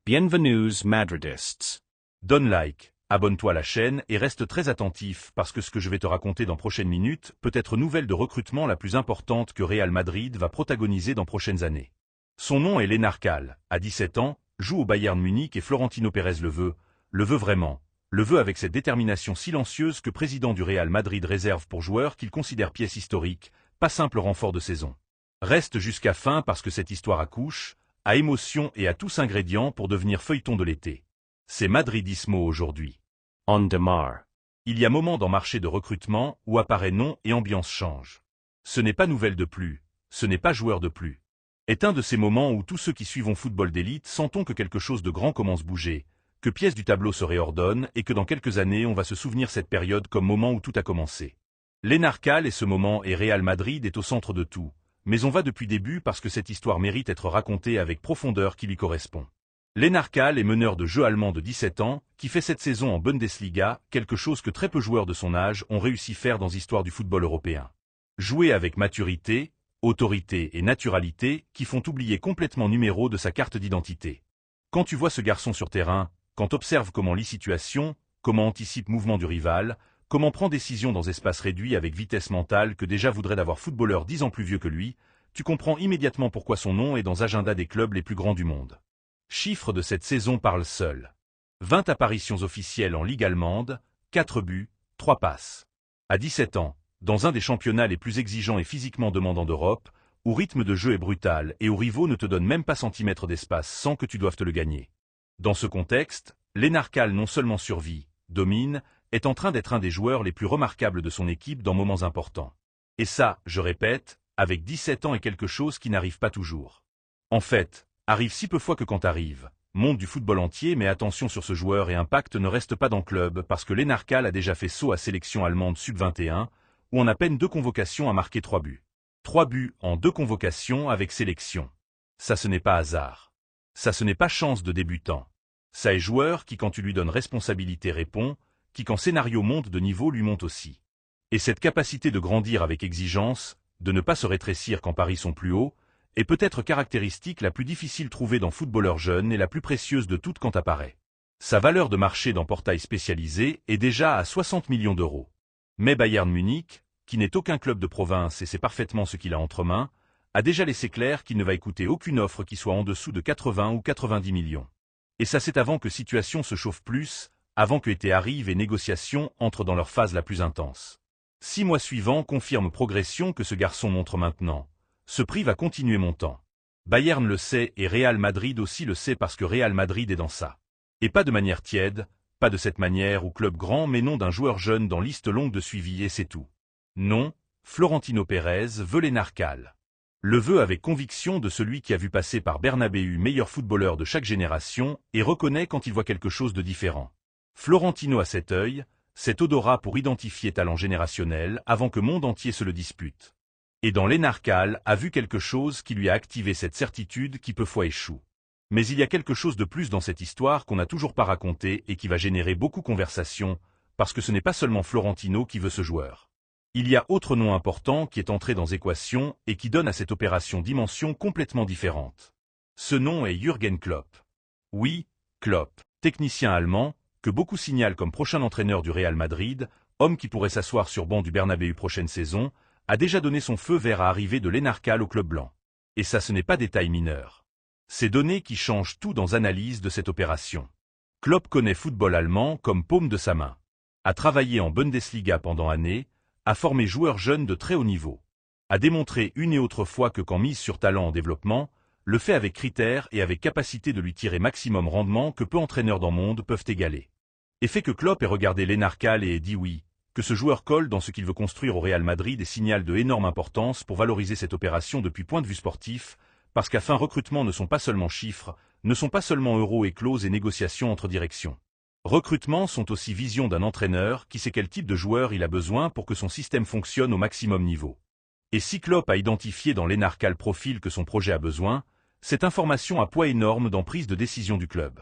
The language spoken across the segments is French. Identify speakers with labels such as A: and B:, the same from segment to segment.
A: Bienvenus Madridists.
B: Donne like, abonne-toi à la chaîne et reste très attentif parce que ce que je vais te raconter dans prochaines minutes peut être nouvelle de recrutement la plus importante que Real Madrid va protagoniser dans prochaines années. Son nom est Lennart Kall, à 17 ans, joue au Bayern Munich et Florentino Pérez le veut vraiment, le veut avec cette détermination silencieuse que président du Real Madrid réserve pour joueurs qu'il considère pièce historique, pas simple renfort de saison. Reste jusqu'à fin parce que cette histoire accouche, à émotion et à tous ingrédients pour devenir feuilleton de l'été. C'est Madridismo aujourd'hui.
A: On démarre.
B: Il y a moment dans marché de recrutement où apparaît nom et ambiance change. Ce n'est pas nouvelle de plus, ce n'est pas joueur de plus. Est un de ces moments où tous ceux qui suivent football d'élite sentons que quelque chose de grand commence à bouger, que pièces du tableau se réordonnent et que dans quelques années on va se souvenir cette période comme moment où tout a commencé. Lennart Kall et ce moment et Real Madrid est au centre de tout. Mais on va depuis début parce que cette histoire mérite d'être racontée avec profondeur qui lui correspond. Lennart Kall est meneur de jeu allemand de 17 ans, qui fait cette saison en Bundesliga, quelque chose que très peu joueurs de son âge ont réussi à faire dans l'histoire du football européen. Jouer avec maturité, autorité et naturalité qui font oublier complètement numéro de sa carte d'identité. Quand tu vois ce garçon sur terrain, quand observes comment lit situation, comment anticipe mouvement du rival, comment prend décision dans espace réduit avec vitesse mentale que déjà voudrait d'avoir footballeur 10 ans plus vieux que lui, tu comprends immédiatement pourquoi son nom est dans l'agenda des clubs les plus grands du monde. Chiffres de cette saison parlent seuls. 20 apparitions officielles en Ligue allemande, 4 buts, 3 passes. À 17 ans, dans un des championnats les plus exigeants et physiquement demandants d'Europe, où rythme de jeu est brutal et où rivaux ne te donnent même pas centimètre d'espace sans que tu doives te le gagner. Dans ce contexte, Lennart Kall non seulement survit, domine, est en train d'être un des joueurs les plus remarquables de son équipe dans moments importants. Et ça, je répète, avec 17 ans est quelque chose qui n'arrive pas toujours. En fait, arrive si peu fois que quand arrive, monde du football entier mais attention sur ce joueur et impact ne reste pas dans le club parce que Lennart Kall a déjà fait saut à sélection allemande sub-21, où en à peine 2 convocations a marqué 3 buts. 3 buts en 2 convocations avec sélection. Ça ce n'est pas hasard. Ça ce n'est pas chance de débutant. Ça est joueur qui quand tu lui donnes responsabilité répond, qui quand scénario monte de niveau lui monte aussi. Et cette capacité de grandir avec exigence, de ne pas se rétrécir quand paris sont plus hauts, est peut-être caractéristique la plus difficile trouvée dans footballeur jeune et la plus précieuse de toutes quand apparaît. Sa valeur de marché dans portail spécialisé est déjà à 60 millions d'euros. Mais Bayern Munich, qui n'est aucun club de province et sait parfaitement ce qu'il a entre mains, a déjà laissé clair qu'il ne va écouter aucune offre qui soit en dessous de 80 ou 90 millions. Et ça c'est avant que situation se chauffe plus, avant que été arrive et négociations entrent dans leur phase la plus intense. 6 mois suivants confirment progression que ce garçon montre maintenant. Ce prix va continuer montant. Bayern le sait et Real Madrid aussi le sait parce que Real Madrid est dans ça. Et pas de manière tiède, pas de cette manière ou club grand mais non d'un joueur jeune dans liste longue de suivi et c'est tout. Non, Florentino Pérez veut Lennart Kall. Le veut avec conviction de celui qui a vu passer par Bernabéu meilleur footballeur de chaque génération et reconnaît quand il voit quelque chose de différent. Florentino a cet œil, cet odorat pour identifier talent générationnel avant que monde entier se le dispute. Et dans Lennart Kall a vu quelque chose qui lui a activé cette certitude qui peu fois échoue. Mais il y a quelque chose de plus dans cette histoire qu'on n'a toujours pas raconté et qui va générer beaucoup de conversations, parce que ce n'est pas seulement Florentino qui veut ce joueur. Il y a autre nom important qui est entré dans l'équation et qui donne à cette opération dimension complètement différente. Ce nom est Jürgen Klopp. Oui, Klopp, technicien allemand, que beaucoup signalent comme prochain entraîneur du Real Madrid, homme qui pourrait s'asseoir sur banc du Bernabéu prochaine saison, a déjà donné son feu vert à arriver de Lennart Kall au club blanc. Et ça ce n'est pas détail mineur. C'est données qui changent tout dans l'analyse de cette opération. Klopp connaît football allemand comme paume de sa main. A travaillé en Bundesliga pendant années, a formé joueurs jeunes de très haut niveau. A démontré une et autre fois que quand mise sur talent en développement, le fait avec critères et avec capacité de lui tirer maximum rendement que peu entraîneurs dans le monde peuvent égaler. Et fait que Klopp ait regardé Lennart Kall et ait dit oui, que ce joueur colle dans ce qu'il veut construire au Real Madrid et signale de énorme importance pour valoriser cette opération depuis point de vue sportif, parce qu'à fin recrutement ne sont pas seulement chiffres, ne sont pas seulement euros et clauses et négociations entre directions. Recrutements sont aussi vision d'un entraîneur qui sait quel type de joueur il a besoin pour que son système fonctionne au maximum niveau. Et si Klopp a identifié dans Lennart Kall profil que son projet a besoin, cette information a poids énorme dans prise de décision du club.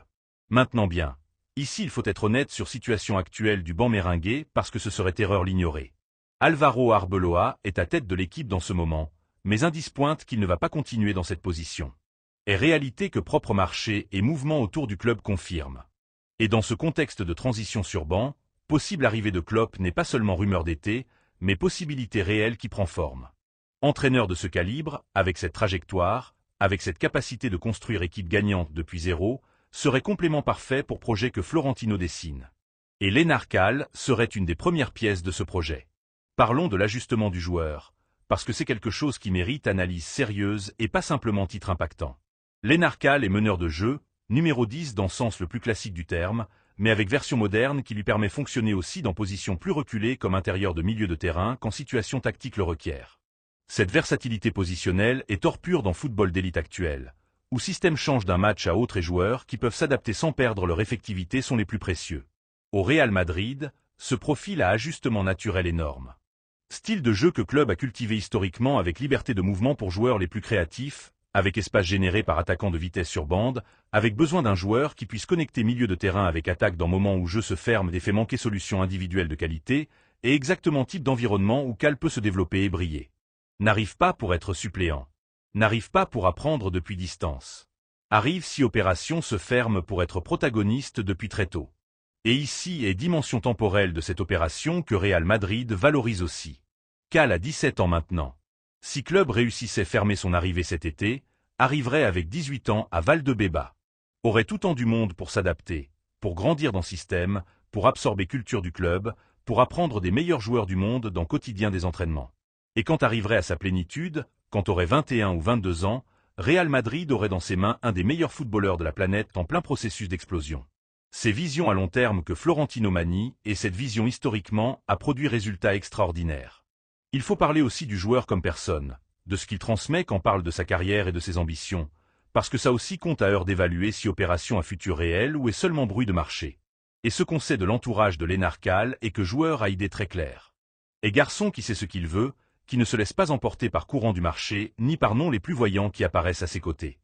B: Maintenant bien, ici il faut être honnête sur situation actuelle du banc méringué parce que ce serait erreur l'ignorer. Álvaro Arbeloa est à tête de l'équipe dans ce moment, mais indice pointe qu'il ne va pas continuer dans cette position. est réalité que propre marché et mouvement autour du club confirment. Et dans ce contexte de transition sur banc, possible arrivée de Klopp n'est pas seulement rumeur d'été, mais possibilité réelle qui prend forme. Entraîneur de ce calibre, avec cette trajectoire, avec cette capacité de construire équipe gagnante depuis zéro, serait complément parfait pour projet que Florentino dessine. Et Lennart Kall serait une des premières pièces de ce projet. Parlons de l'ajustement du joueur, parce que c'est quelque chose qui mérite analyse sérieuse et pas simplement titre impactant. Lennart Kall est meneur de jeu, numéro 10 dans le sens le plus classique du terme, mais avec version moderne qui lui permet de fonctionner aussi dans position plus reculée comme intérieur de milieu de terrain quand situation tactique le requiert. Cette versatilité positionnelle est hors pure dans football d'élite actuel, où système change d'un match à autre et joueurs qui peuvent s'adapter sans perdre leur effectivité sont les plus précieux. Au Real Madrid, ce profil a ajustement naturel énorme. Style de jeu que club a cultivé historiquement avec liberté de mouvement pour joueurs les plus créatifs, avec espace généré par attaquant de vitesse sur bande, avec besoin d'un joueur qui puisse connecter milieu de terrain avec attaque dans moment où jeu se ferme et fait manquer solution individuelle de qualité, et exactement type d'environnement où Kall peut se développer et briller. N'arrive pas pour être suppléant. N'arrive pas pour apprendre depuis distance. Arrive si opération se ferme pour être protagoniste depuis très tôt. Et ici est dimension temporelle de cette opération que Real Madrid valorise aussi. Kall a 17 ans maintenant. Si club réussissait fermer son arrivée cet été, arriverait avec 18 ans à Valdebeba. Aurait tout temps du monde pour s'adapter, pour grandir dans système, pour absorber culture du club, pour apprendre des meilleurs joueurs du monde dans le quotidien des entraînements. Et quand arriverait à sa plénitude, quand aurait 21 ou 22 ans, Real Madrid aurait dans ses mains un des meilleurs footballeurs de la planète en plein processus d'explosion. C'est vision à long terme que Florentino manie, et cette vision historiquement a produit résultats extraordinaires. Il faut parler aussi du joueur comme personne, de ce qu'il transmet quand parle de sa carrière et de ses ambitions, parce que ça aussi compte à heure d'évaluer si opération a futur réel ou est seulement bruit de marché. Et ce qu'on sait de l'entourage de Lennart Kall est que joueur a idée très claire. Et garçon qui sait ce qu'il veut, qui ne se laisse pas emporter par courant du marché, ni par noms les plus voyants qui apparaissent à ses côtés.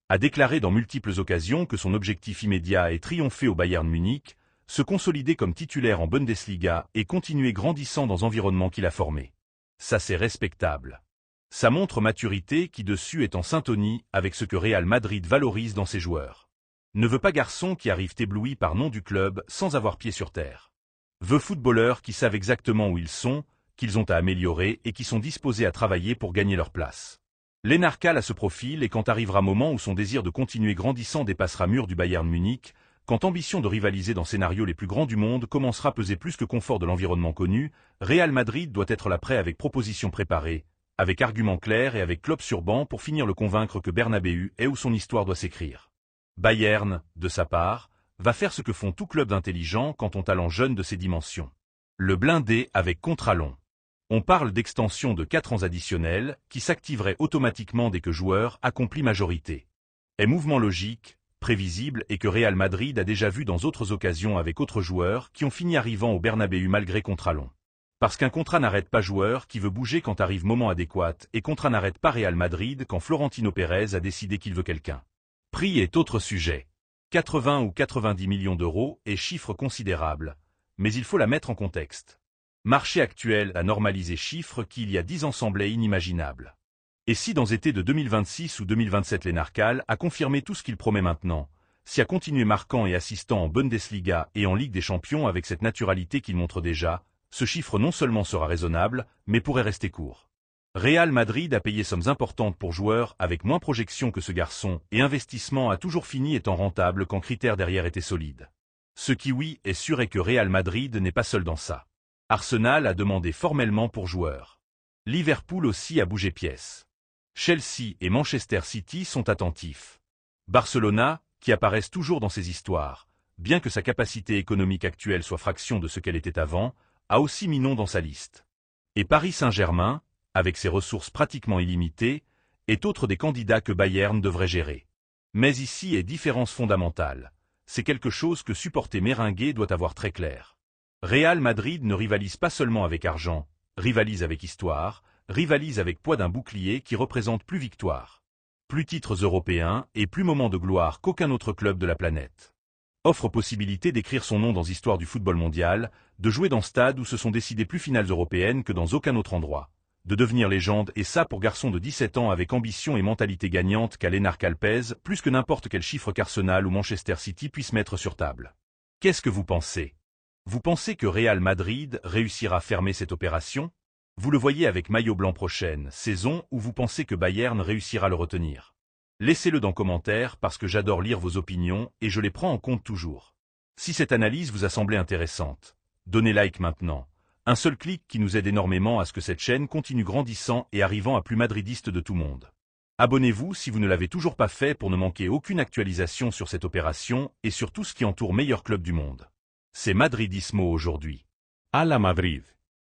B: A déclaré dans multiples occasions que son objectif immédiat est triompher au Bayern Munich, se consolider comme titulaire en Bundesliga et continuer grandissant dans l'environnement qu'il a formé. Ça c'est respectable. Ça montre maturité qui dessus est en syntonie avec ce que Real Madrid valorise dans ses joueurs. Ne veut pas garçon qui arrive ébloui par nom du club sans avoir pied sur terre. Veut footballeurs qui savent exactement où ils sont, qu'ils ont à améliorer et qui sont disposés à travailler pour gagner leur place. Lennart Kall a ce profil et quand arrivera moment où son désir de continuer grandissant dépassera mur du Bayern Munich, quand ambition de rivaliser dans scénarios les plus grands du monde commencera à peser plus que confort de l'environnement connu, Real Madrid doit être là prêt avec propositions préparées, avec arguments clairs et avec Klopp sur banc pour finir le convaincre que Bernabéu est où son histoire doit s'écrire. Bayern, de sa part, va faire ce que font tout club d'intelligents quand on talent jeune de ses dimensions. Le blinder avec contrat long. On parle d'extension de 4 ans additionnels qui s'activerait automatiquement dès que joueur accomplit majorité. Est mouvement logique, prévisible et que Real Madrid a déjà vu dans d'autres occasions avec autres joueurs qui ont fini arrivant au Bernabéu malgré contrat long. Parce qu'un contrat n'arrête pas joueur qui veut bouger quand arrive moment adéquat et contrat n'arrête pas Real Madrid quand Florentino Pérez a décidé qu'il veut quelqu'un. Prix est autre sujet. 80 ou 90 millions d'euros est chiffre considérable, mais il faut la mettre en contexte. Marché actuel a normalisé chiffres qui il y a 10 ans semblaient inimaginables. Et si dans été de 2026 ou 2027 Lennart Kall a confirmé tout ce qu'il promet maintenant, si a continué marquant et assistant en Bundesliga et en Ligue des Champions avec cette naturalité qu'il montre déjà, ce chiffre non seulement sera raisonnable, mais pourrait rester court. Real Madrid a payé sommes importantes pour joueurs avec moins projection que ce garçon et investissement a toujours fini étant rentable quand critères derrière étaient solides. Ce qui oui est sûr est que Real Madrid n'est pas seul dans ça. Arsenal a demandé formellement pour joueurs. Liverpool aussi a bougé pièce. Chelsea et Manchester City sont attentifs. Barcelona, qui apparaissent toujours dans ces histoires, bien que sa capacité économique actuelle soit fraction de ce qu'elle était avant, a aussi mis nom dans sa liste. Et Paris Saint-Germain, avec ses ressources pratiquement illimitées, est autre des candidats que Bayern devrait gérer. Mais ici est différence fondamentale. C'est quelque chose que supporter Merengue doit avoir très clair. Real Madrid ne rivalise pas seulement avec argent, rivalise avec histoire, rivalise avec poids d'un bouclier qui représente plus victoire, plus titres européens et plus moments de gloire qu'aucun autre club de la planète. Offre possibilité d'écrire son nom dans l'histoire du football mondial, de jouer dans stade où se sont décidées plus finales européennes que dans aucun autre endroit. de devenir légende et ça pour garçon de 17 ans avec ambition et mentalité gagnante qu'à Lennart Calpez, plus que n'importe quel chiffre qu'Arsenal ou Manchester City puisse mettre sur table. Qu'est-ce que vous pensez? Vous pensez que Real Madrid réussira à fermer cette opération? Vous le voyez avec maillot blanc prochaine saison ou vous pensez que Bayern réussira à le retenir? Laissez-le dans commentaire parce que j'adore lire vos opinions et je les prends en compte toujours. Si cette analyse vous a semblé intéressante, donnez like maintenant. Un seul clic qui nous aide énormément à ce que cette chaîne continue grandissant et arrivant à plus madridistes de tout monde. Abonnez-vous si vous ne l'avez toujours pas fait pour ne manquer aucune actualisation sur cette opération et sur tout ce qui entoure meilleur club du monde. C'est Madridismo aujourd'hui.
A: A la Madrid.